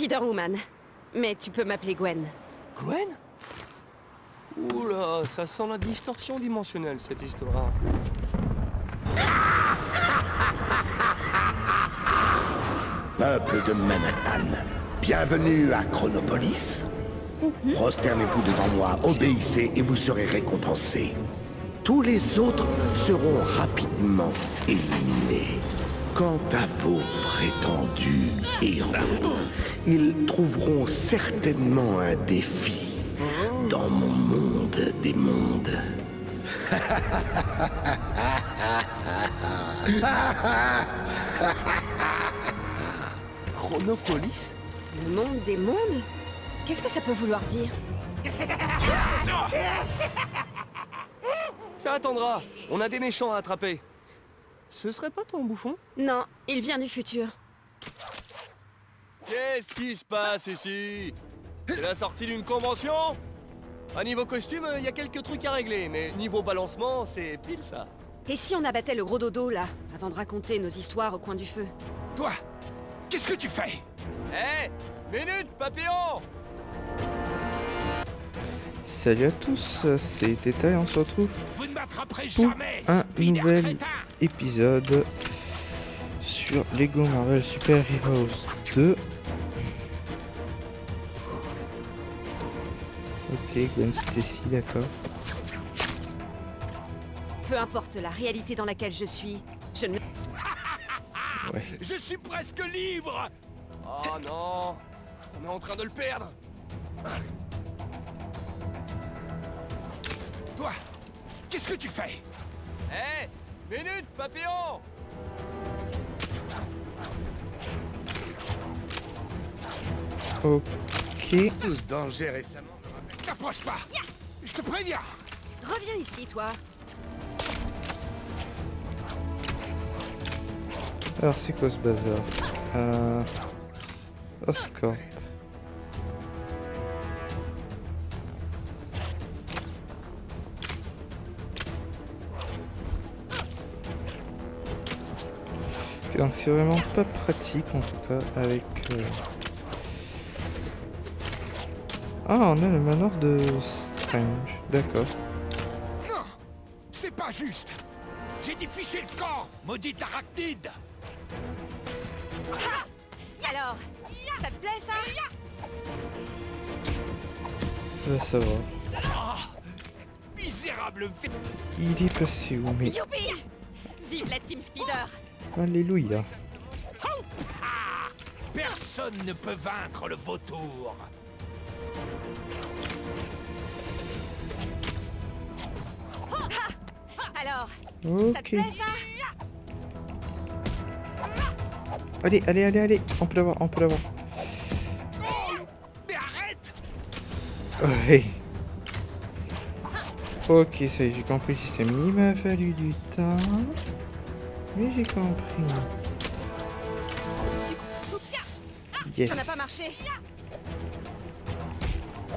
Spider-Woman. Mais tu peux m'appeler Gwen. Gwen? Oula, ça sent la distorsion dimensionnelle, cette histoire. Peuple de Manhattan, bienvenue à Chronopolis. Prosternez-vous devant moi, obéissez et vous serez récompensés. Tous les autres seront rapidement éliminés. Quant à vos prétendus héros, ils trouveront certainement un défi dans mon monde des mondes. Chronopolis? Le monde des mondes? Qu'est-ce que ça peut vouloir dire? Ça attendra. On a des méchants à attraper. Ce serait pas ton bouffon? Non, il vient du futur. Qu'est-ce qui se passe ici? C'est la sortie d'une convention? À niveau costume, il y a quelques trucs à régler, mais niveau balancement, c'est pile ça. Et si on abattait le gros dodo, là, avant de raconter nos histoires au coin du feu? Toi, qu'est-ce que tu fais? Hé! Minute, papillon! Salut à tous, c'est Teta et on se retrouve Vous ne m'attraperez pour jamais, un spider nouvel crétin. épisode sur Lego Marvel Super Heroes 2. Ok, Gwen Stacy, d'accord. Peu importe la réalité dans laquelle je suis, je ne... Ouais. Je suis presque libre. Oh non! On est en train de le perdre! Toi, qu'est-ce que tu fais? Hé! Minute, papillon! Ok. Tous dangers récemment. T'approche pas. Je te préviens. Reviens ici, toi. Alors c'est quoi ce bazar? Oscorp. Ok, donc c'est vraiment pas pratique en tout cas avec... Ah, on a le manoir de Strange, d'accord. Non, c'est pas juste. J'ai dit ficher le camp, maudite arachnide. Et alors? Ça te plaît, ça? Va savoir. Misérable vi... Il est passé où, mais... Youpi! Vive la Team Speeder! Alléluia. Personne ne peut vaincre le vautour. Alors, ça te Ok. plaît, ça? Allez, allez, allez, allez. On peut l'avoir, on peut l'avoir. Mais arrête! Ouais. Ok, ça y est, j'ai compris le système. Il m'a fallu du temps. Mais j'ai compris. Oups! Yes. Ça n'a pas marché.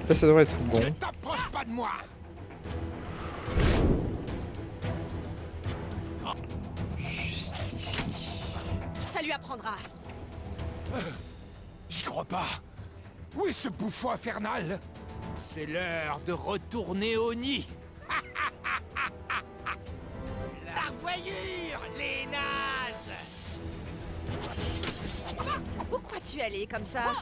Là, ça devrait être bon. Ne t'approche pas de moi. Juste ici. Ça lui apprendra. J'y crois pas. Où est ce bouffon infernal? C'est l'heure de retourner au nid. La voyure, les nazes! Où crois-tu aller comme ça?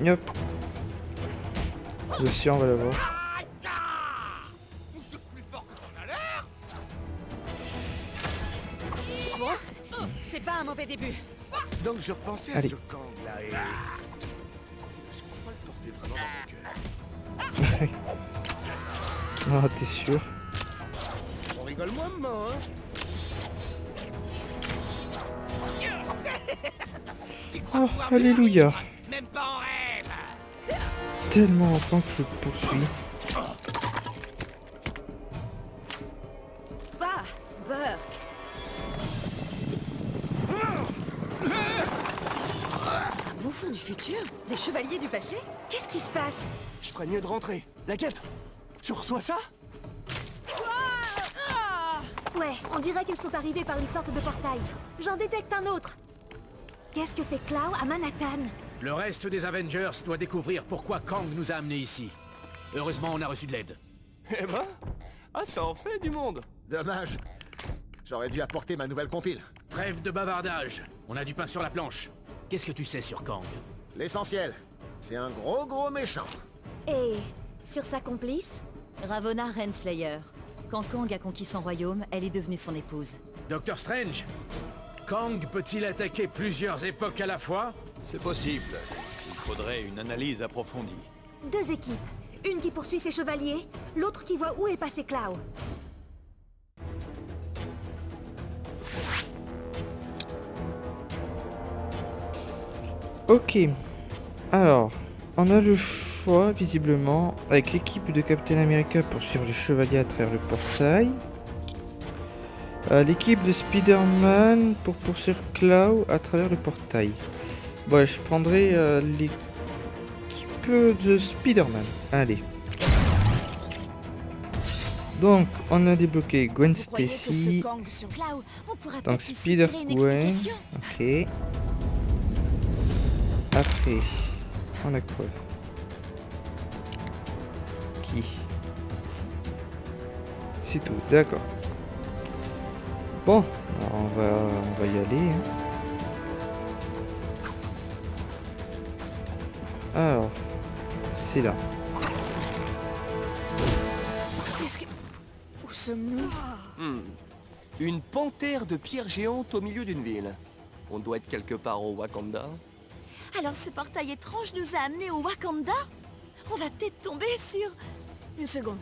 Hop. Aussi, on va l'avoir. Plus fort que ton l'air. Bon, c'est pas un mauvais début. Donc je repensais Allez. à ce Kang là et... Je crois pas le porter vraiment dans mon cœur. Ah, t'es sûr? On rigole moins maman, hein? Oh, alléluia. Même pas en rêve. Tellement longtemps que je poursuis. Bah, Burke. Un bouffon du futur? Des chevaliers du passé? Qu'est-ce qui se passe? Je ferais mieux de rentrer. La quête! Tu reçois ça? Ouais, on dirait qu'ils sont arrivés par une sorte de portail. J'en détecte un autre. Qu'est-ce que fait Clow à Manhattan? Le reste des Avengers doit découvrir pourquoi Kang nous a amenés ici. Heureusement, on a reçu de l'aide. Eh ben, ah, ça en fait du monde. Dommage. J'aurais dû apporter ma nouvelle compile. Trêve de bavardage. On a du pain sur la planche. Qu'est-ce que tu sais sur Kang? L'essentiel, c'est un gros méchant. Et sur sa complice? Ravonna Renslayer. Quand Kang a conquis son royaume, elle est devenue son épouse. Docteur Strange, Kang peut-il attaquer plusieurs époques à la fois? C'est possible. Il faudrait une analyse approfondie. 2 équipes. Une qui poursuit ses chevaliers, l'autre qui voit où est passé Clow. Ok. Alors, on a le choix, visiblement, avec l'équipe de Captain America pour suivre les chevaliers à travers le portail. L'équipe de Spider-Man pour poursuivre Clow à travers le portail. Bon, je prendrai l'équipe de Spider-Man. Allez. Donc, on a débloqué Gwen Vous croyez que Stacy. ce Kang sur Clow, on pourra Donc, peut-être lui tirer une Spider-Gwen. explication. Ok. Après, on a quoi? Qui? C'est tout, d'accord. Bon, alors on va y aller. Hein. Alors, c'est là. Qu'est-ce que... Où sommes-nous? Une panthère de pierre géante au milieu d'une ville. On doit être quelque part au Wakanda. Alors ce portail étrange nous a amenés au Wakanda? On va peut-être tomber sur... Une seconde.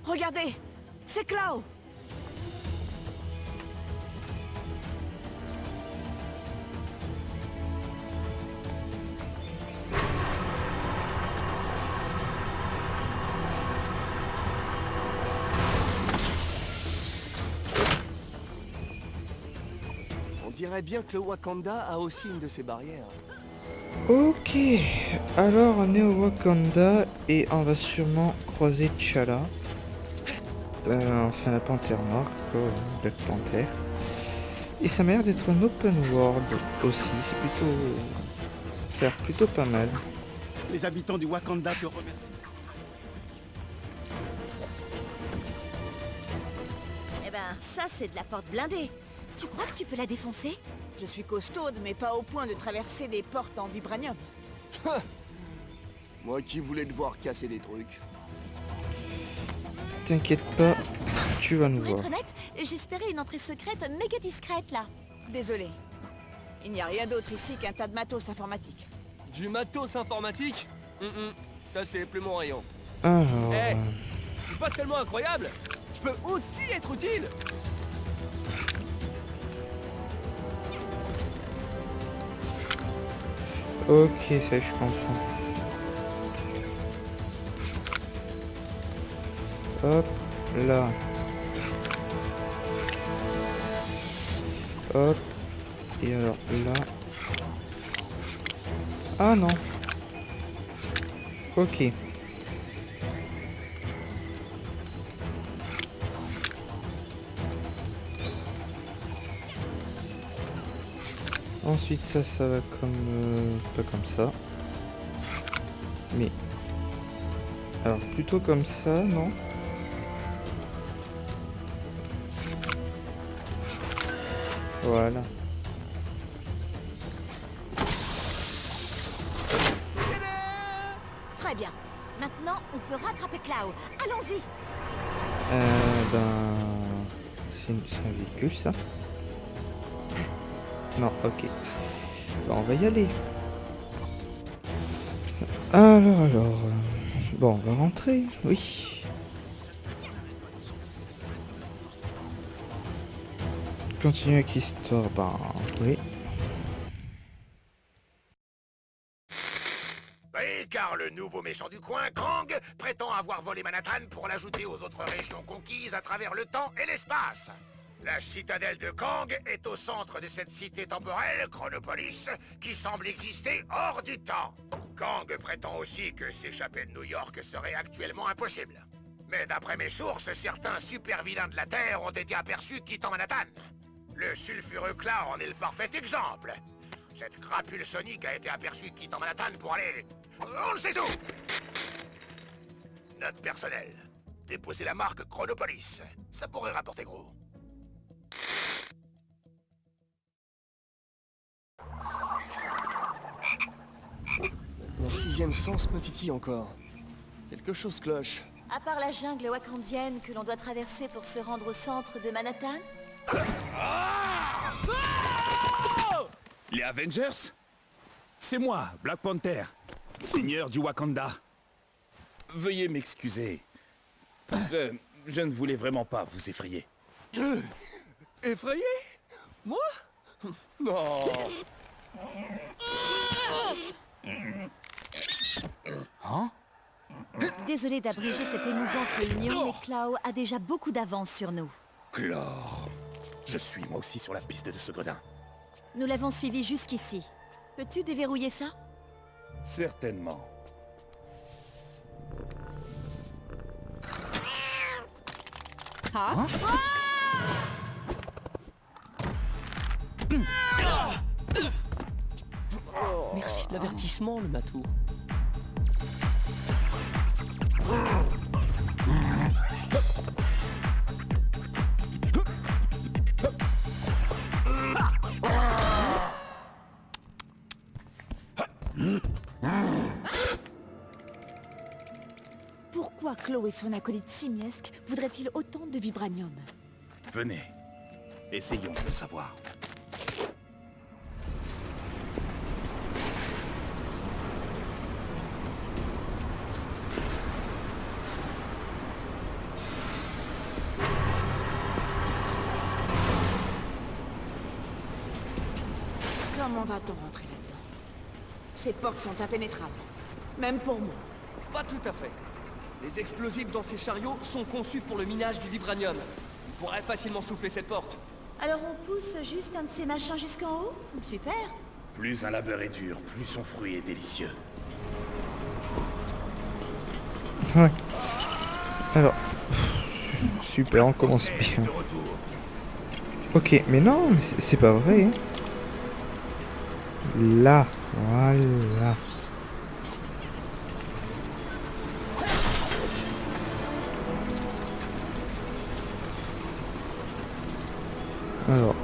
Regardez, c'est Clow. On dirait bien que le Wakanda a aussi une de ses barrières. Ok, alors on est au Wakanda et on va sûrement croiser T'Challa. Enfin la panthère noire, quoi, Black Panther. Et ça m'a l'air d'être un open world aussi, c'est plutôt... ça a l'air plutôt pas mal. Les habitants du Wakanda te remercient. Eh ben, ça c'est de la porte blindée. Tu crois que tu peux la défoncer? Je suis costaude, mais pas au point de traverser des portes en vibranium. Moi qui voulais te voir casser des trucs. T'inquiète pas, tu vas nous Pour voir. être honnête, j'espérais une entrée secrète méga discrète là. Désolé. Il n'y a rien d'autre ici qu'un tas de matos informatique. Du matos informatique? Ça c'est plus mon rayon. Alors... Eh, je suis pas seulement incroyable, je peux aussi être utile. Ok, ça je comprends. Hop, là. Hop. Et alors là. Ah non. Ok. Ensuite ça va comme pas comme ça. Mais alors plutôt comme ça, non? Voilà. Très bien. Maintenant, on peut rattraper Clow. Allons-y. Ben c'est un véhicule ça? Non, ok. Bon, on va y aller. Alors. Bon, on va rentrer, oui. Continuer avec l'histoire, ben oui. Oui, car le nouveau méchant du coin, Kang, prétend avoir volé Manhattan pour l'ajouter aux autres régions conquises à travers le temps et l'espace. La citadelle de Kang est au centre de cette cité temporelle, Chronopolis, qui semble exister hors du temps. Kang prétend aussi que s'échapper de New York serait actuellement impossible. Mais d'après mes sources, certains super-vilains de la Terre ont été aperçus quittant Manhattan. Le sulfureux Clow en est le parfait exemple. Cette crapule sonique a été aperçue quittant Manhattan pour aller... On ne sait où. Note personnelle. Déposer la marque Chronopolis. Ça pourrait rapporter gros. Mon sixième sens me titille encore. Quelque chose cloche. À part la jungle wakandienne que l'on doit traverser pour se rendre au centre de Manhattan? Les Avengers? C'est moi, Black Panther, seigneur du Wakanda. Veuillez m'excuser. Je ne voulais vraiment pas vous effrayer. Effrayé? Moi? Non. Hein? Désolé d'abréger cette émouvante réunion, mais Clau a déjà beaucoup d'avance sur nous. Chlore. Je suis moi aussi sur la piste de ce gredin. Nous l'avons suivi jusqu'ici. Peux-tu déverrouiller ça? Certainement. Ah? Merci de l'avertissement, le matou. Pourquoi Clau et son acolyte simiesque voudraient-ils autant de vibranium? Venez. Essayons de le savoir. Comment va-t-on rentrer là-dedans? Ces portes sont impénétrables. Même pour moi. Pas tout à fait. Les explosifs dans ces chariots sont conçus pour le minage du vibranium. On pourrait facilement souffler cette porte. Alors on pousse juste un de ces machins jusqu'en haut? Super! Plus un labeur est dur, plus son fruit est délicieux. Ouais. Alors, super, on commence bien. De retour. Ok, mais non, mais c'est pas vrai. Hein. Là, voilà. Alors,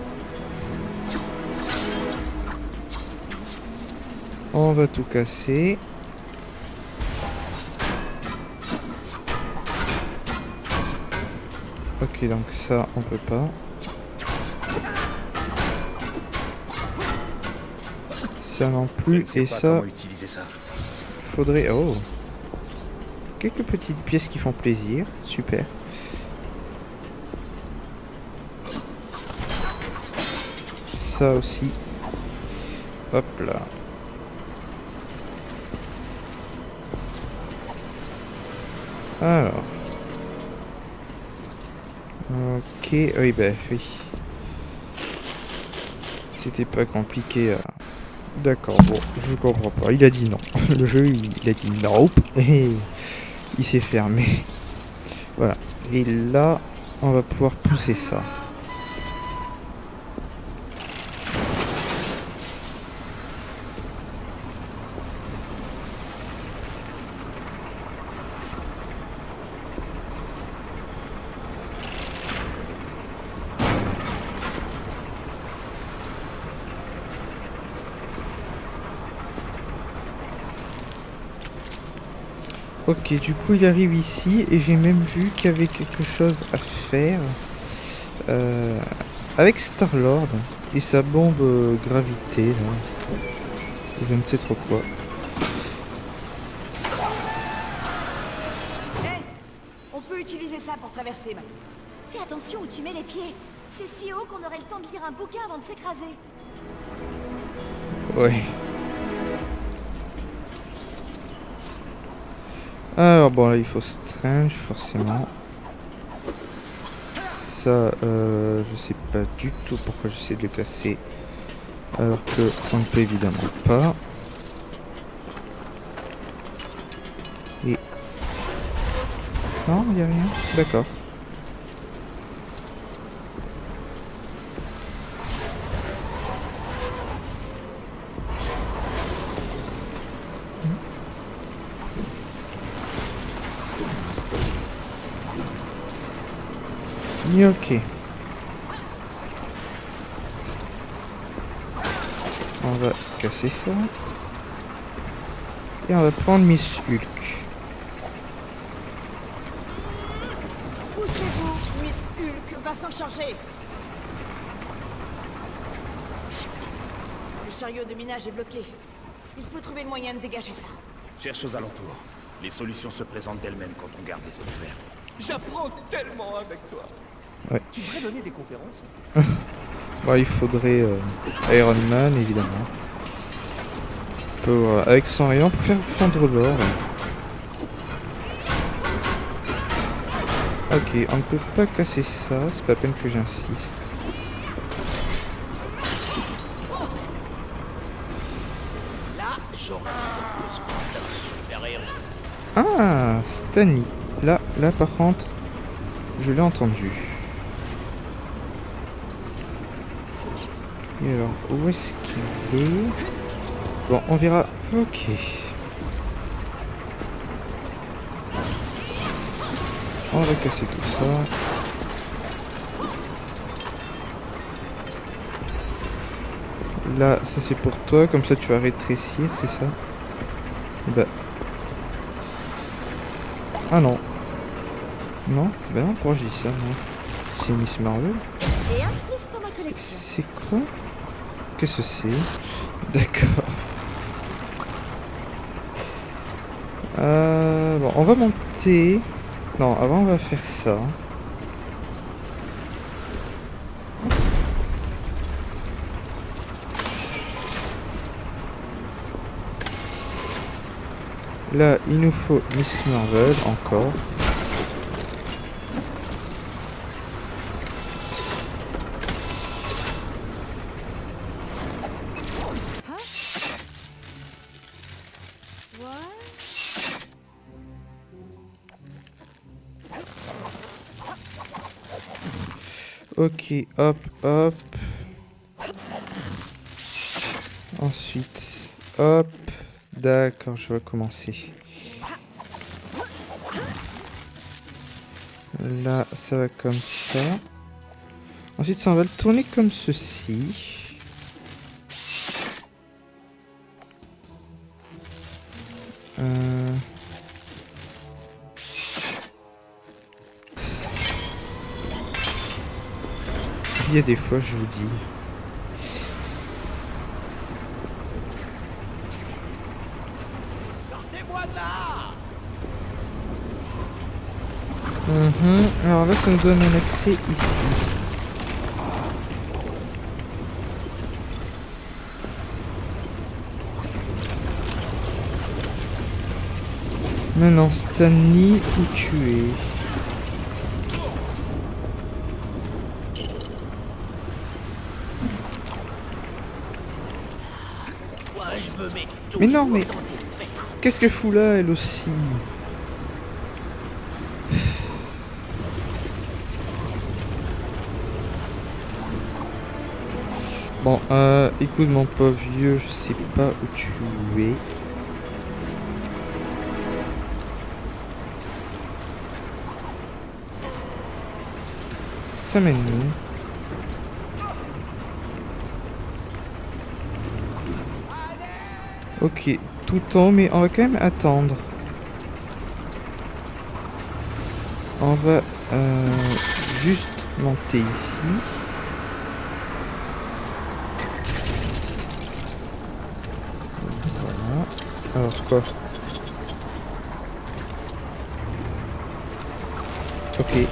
on va tout casser. Ok, donc ça, on peut pas. Ça non plus, et ça, Utiliser ça. faudrait... Oh, quelques petites pièces qui font plaisir, super. Ça aussi. Hop là. Alors. Ok, oui, bah oui. C'était pas compliqué à... D'accord, bon, je comprends pas. Il a dit non. Le jeu, il a dit nope. Et il s'est fermé. Voilà. Et là, on va pouvoir pousser ça. Ok, du coup il arrive ici et j'ai même vu qu'il y avait quelque chose à faire avec Star-Lord et sa bombe gravité là. Je ne sais trop quoi. Hé! On peut utiliser ça pour traverser, maintenant. Fais attention où tu mets les pieds. C'est si haut qu'on aurait le temps de lire un bouquin avant de s'écraser. Ouais. Alors bon là il faut Strange forcément. Ça je sais pas du tout pourquoi j'essaie de le casser. Alors que on ne peut évidemment pas. Et... Non, il n'y a rien. D'accord. Ok. On va casser ça. Et on va prendre Miss Hulk. Poussez-vous, Miss Hulk va s'en charger. Le chariot de minage est bloqué. Il faut trouver le moyen de dégager ça. Cherche aux alentours. Les solutions se présentent d'elles-mêmes quand on garde l'esprit ouvert. J'apprends tellement avec toi. Ouais. Tu devrais donner des conférences. Bon, il faudrait Iron Man, évidemment. Pour, avec son rayon pour faire fondre l'or. Ok, on ne peut pas casser ça, c'est pas la peine que j'insiste. Ah, Stanley. Là par contre, je l'ai entendu. Et alors, où est-ce qu'il est? Bon, on verra. Ok. On va casser tout ça. Là, ça c'est pour toi, comme ça tu vas rétrécir, c'est ça? Bah. Ah non. Non? Bah non, pourquoi je dis ça, moi? C'est Miss Marvel? Et un plus pour ma collection. C'est quoi? Qu'est-ce que c'est? D'accord. Bon, on va monter. Non, avant on va faire ça. Là, il nous faut Miss Marvel encore. Ok, hop, hop. Ensuite, hop. D'accord, je vais commencer. Là, ça va comme ça. Ensuite, ça, on va le tourner comme ceci. Il y a des fois, je vous dis. Sortez-moi de là! Alors là, ça nous donne un accès ici. Maintenant, Stanley, où tu es? Mais non, mais qu'est-ce qu'elle fout là, elle aussi? Bon, écoute mon pauvre vieux, je sais pas où tu es. Ça mène où? Ok, tout en haut, mais on va quand même attendre. On va juste monter ici. Voilà. Alors quoi? Ok.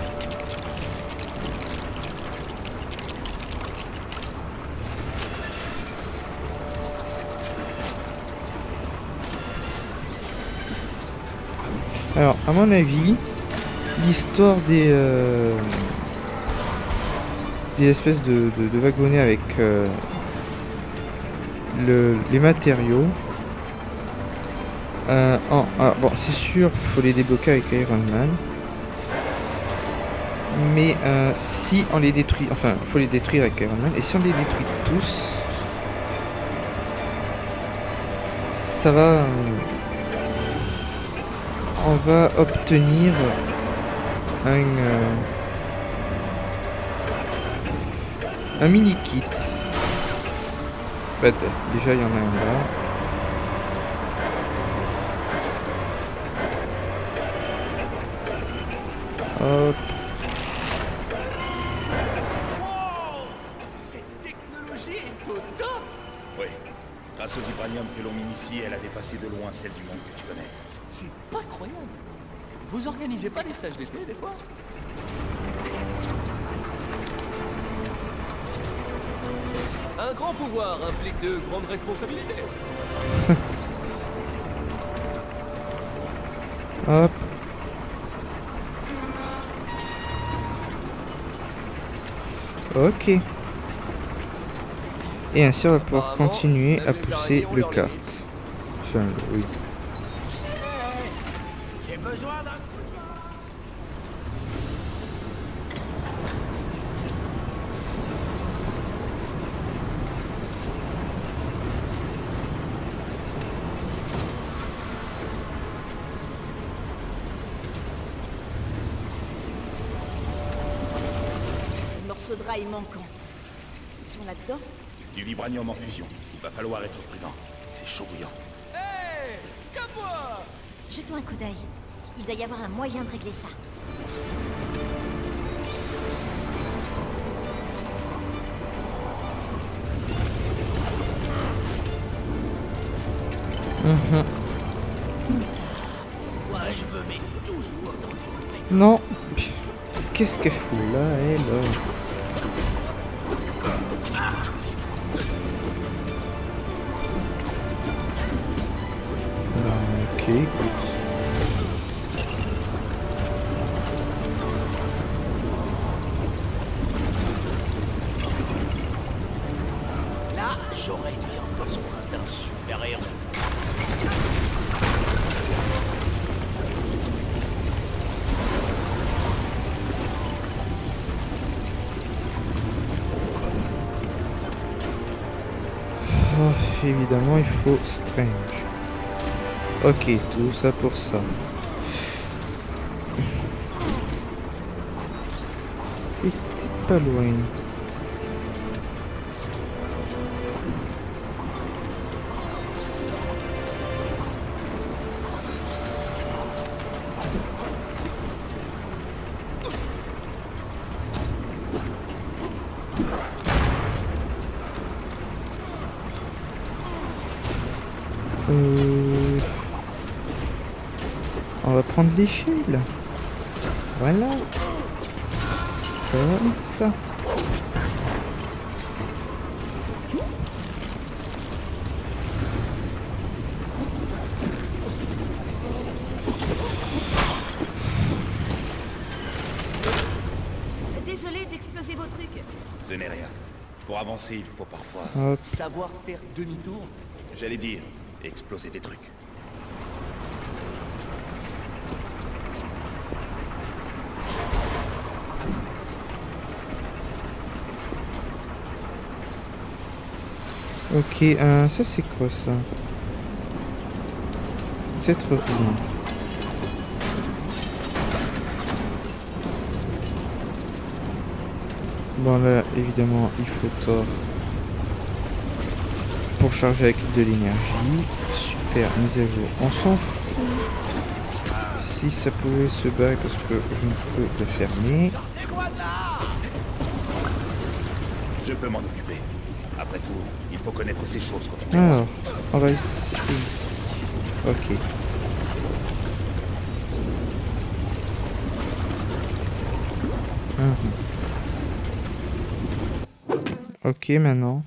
Alors, à mon avis, l'histoire des espèces de wagonnets avec les matériaux. Bon, c'est sûr, faut les débloquer avec Iron Man. Mais si on les détruit, enfin, faut les détruire avec Iron Man. Et si on les détruit tous, ça va. On va obtenir Un mini kit. Bah, déjà il y en a un là. Hop. Cette technologie est au top. Oui. Grâce au vibranium que l'on initie, elle a dépassé de loin celle du monde que tu connais. C'est pas croyable. Vous organisez pas des stages d'été, des fois? Un grand pouvoir implique de grandes responsabilités. Hop. Ok. Et ainsi on va pouvoir continuer à pousser le kart. Enfin, oui. J'ai besoin d'un coup de main. Le morceau de rail manquant. Ils sont là-dedans? Du vibranium en fusion. Il va falloir être prudent. C'est chaud bouillant. Hé, comme moi. Jetons un coup d'œil. Il doit y avoir un moyen de régler ça. Moi, je me mets toujours dans ton Non. Qu'est-ce qu'elle fout là, elle? Ok, écoute. Là, j'aurais bien besoin d'un super-héros. Oh, évidemment, il faut Strange. Ok, tout ça pour ça. C'était pas loin. On va prendre l'échelle. Voilà. Comme ça. Désolé d'exploser vos trucs. Ce n'est rien. Pour avancer, il faut parfois... Hop. Savoir faire demi-tour. J'allais dire, exploser des trucs. Ok, ça c'est quoi ça? Peut-être rien. Bon là, évidemment, il faut Thor pour charger avec de l'énergie. Super, mise à jour. On s'en fout. Si ça pouvait se barrer parce que je ne peux le fermer. Je peux m'en occuper. Après tout, il faut connaître ces choses quand on Alors, on va essayer. Ok. Ok, maintenant.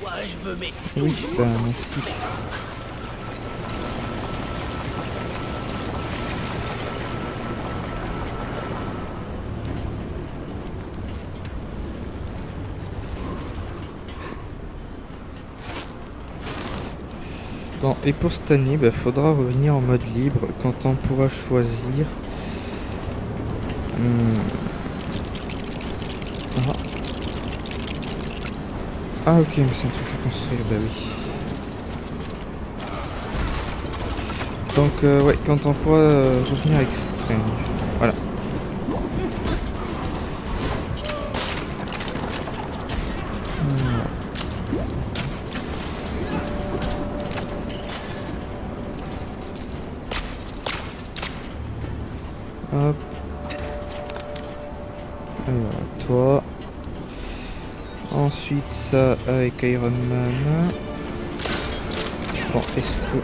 Moi, je me mets Oui, bah merci. Bon, et pour cette année, bah, faudra revenir en mode libre quand on pourra choisir. Ah. Ah ok, mais c'est un truc à construire, bah oui. Donc, ouais, quand on pourra revenir avec Strange. Voilà. Hop. Alors, toi. Ensuite, ça avec Iron Man. Bon, est-ce que...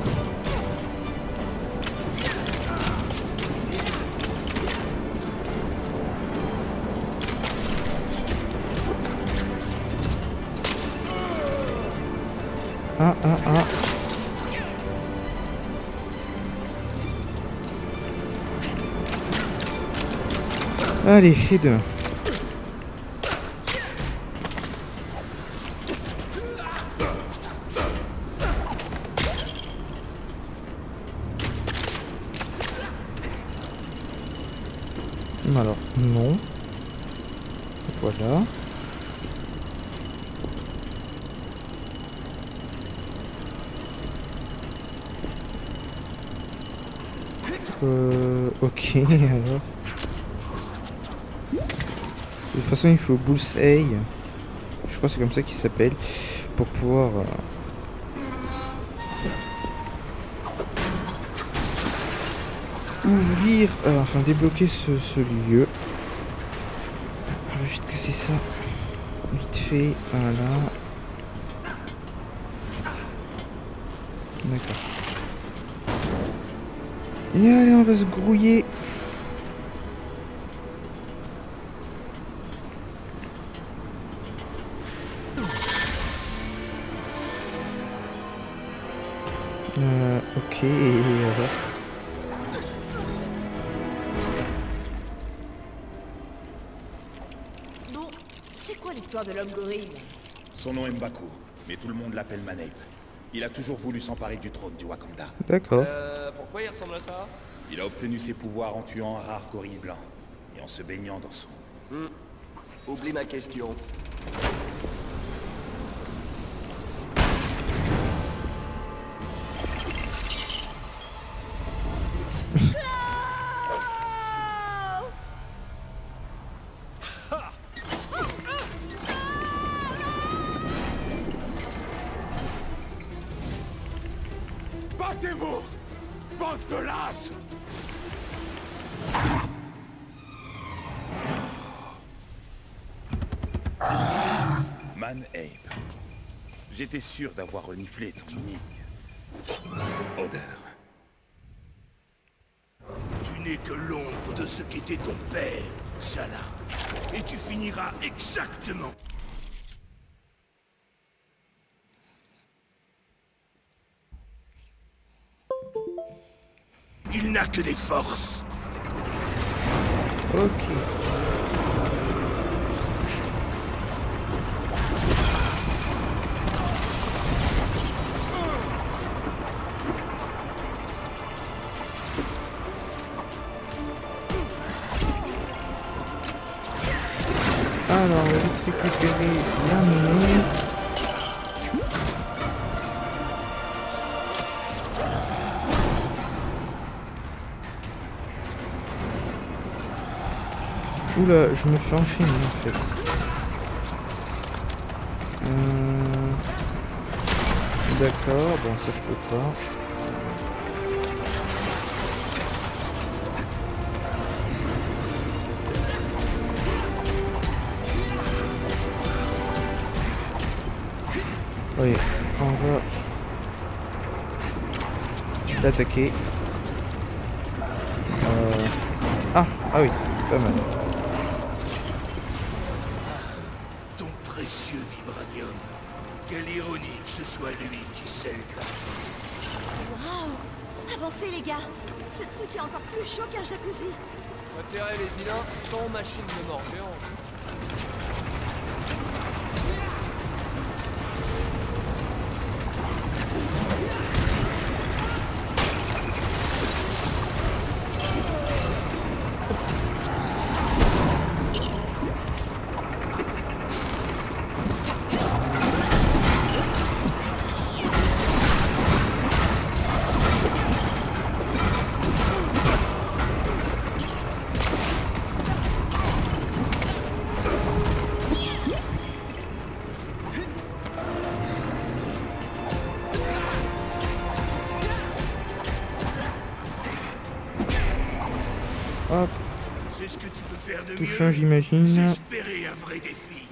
Ah. Allez, et deux. Alors, non. Voilà. Ok, alors. De toute façon, il faut Bullseye. Je crois que c'est comme ça qu'il s'appelle. Pour pouvoir... ouvrir... enfin, débloquer ce lieu. On va juste casser ça. Vite fait. Voilà. D'accord. Et allez, on va se grouiller. Ok, et alors. Bon, c'est quoi l'histoire de l'homme gorille? Son nom est M'Baku, mais tout le monde l'appelle Manape. Il a toujours voulu s'emparer du trône du Wakanda. D'accord. Pourquoi il ressemble à ça? Il a obtenu ses pouvoirs en tuant un rare gorille blanc et en se baignant dans son... Oublie ma question. Battez-vous! Bande de lâches! Manape. J'étais sûr d'avoir reniflé ton unique odeur. Tu n'es que l'ombre de ce qu'était ton père, Shala. Et tu finiras exactement. Il n'a que des forces. Ok. Alors, on va vite récupérer la monnaie. Oula, je me fais enchaîner en fait. D'accord, bon ça je peux pas. Oui, on va l'attaquer. Ah oui, pas mal. Ton précieux vibranium. Quelle ironie que ce soit lui qui scelle ta fin. Waouh! Avancez les gars! Ce truc est encore plus chaud qu'un jacuzzi. Préférez les vilains sans machine de mort géante. Hop, C'est ce que tu peux faire de touche un, mieux. j'imagine. J'espérais un vrai défi.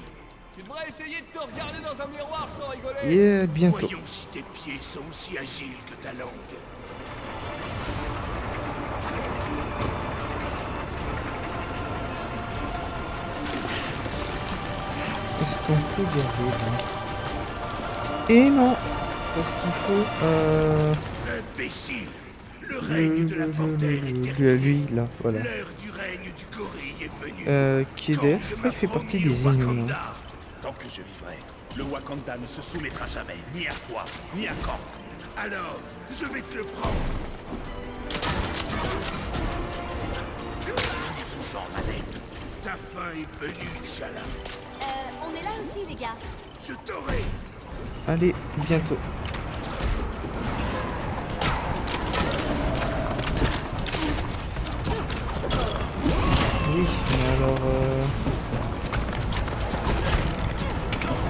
Tu devrais essayer de te regarder dans un miroir sans rigoler. Et bientôt. Voyons si tes pieds sont aussi agiles que ta langue. Est-ce qu'on peut garder là? Et non, parce qu'il faut Imbécile! Le règne de la panthère est terminé. lui là, voilà. L'heure du règne du gorille est venue. Qui est d'ailleurs, je crois qu'il fait partie des Inuits. Hein. Tant que je vivrai, le Wakanda ne se soumettra jamais, ni à toi, ni à Kang. Alors, je vais te le prendre. Sous sang, manette. Ta fin est venue, T'Challa. On est là aussi, les gars. Je t'aurai. Allez, bientôt. Oui, mais alors...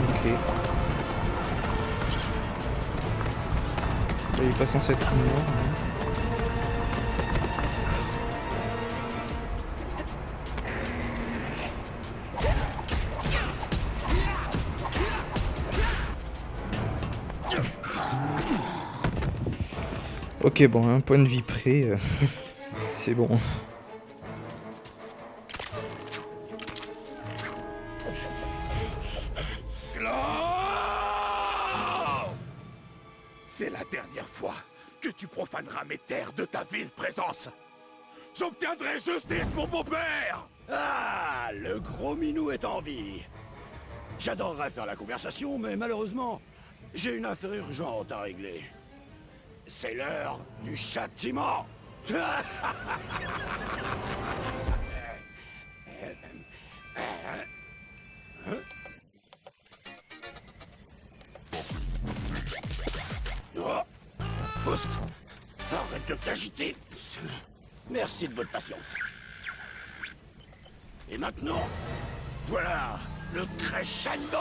Ok. Il est pas censé être mort. Hein. Ok, bon, un point de vie près, c'est bon. C'est la dernière fois que tu profaneras mes terres de ta ville présence. J'obtiendrai justice pour mon père. Ah, le gros minou est en vie. J'adorerais faire la conversation, mais malheureusement, j'ai une affaire urgente à régler. C'est l'heure du châtiment. Post, arrête de t'agiter. Merci de votre patience. Et maintenant, voilà le crescendo.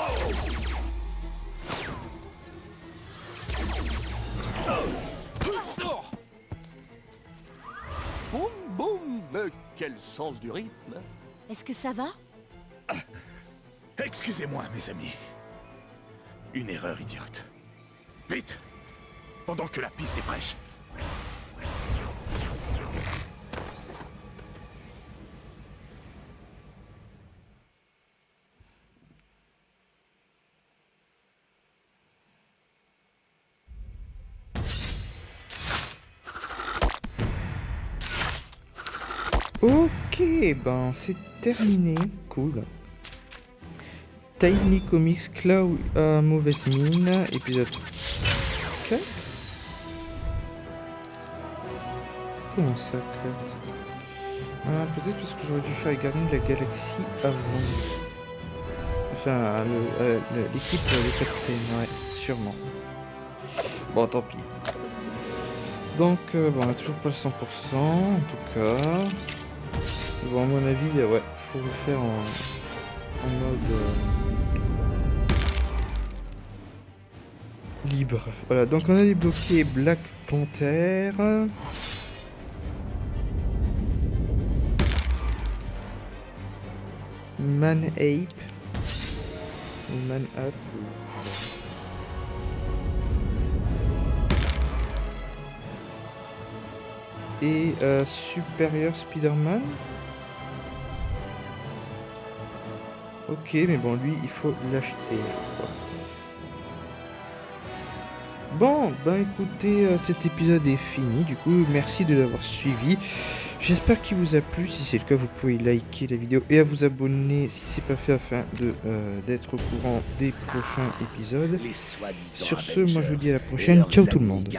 Boum, boum. Mais quel sens du rythme. Est-ce que ça va? Excusez-moi, mes amis. Une erreur idiote. Vite! Pendant que la piste est fraîche. Ok, ben c'est terminé, cool. Tiny Comics Claw à mauvaise mine, épisode 4. Comment ça, 4? Peut-être parce que j'aurais dû faire Gardien de la Galaxie avant. Enfin, l'équipe de Captain, ouais, sûrement. Bon, tant pis. Donc, bon, on a toujours pas le 100%, en tout cas. Bon, à mon avis, ouais, faut le faire en mode libre. Voilà, donc on a débloqué Black Panther. Man Ape. Ou Man Ape. Et Superior Spider-Man. Ok, mais bon, lui, il faut l'acheter, je crois. Bon, ben écoutez, cet épisode est fini. Du coup, merci de l'avoir suivi. J'espère qu'il vous a plu. Si c'est le cas, vous pouvez liker la vidéo et à vous abonner si c'est pas fait afin d'être au courant des prochains épisodes. Sur ce, moi je vous dis à la prochaine. Ciao tout le monde.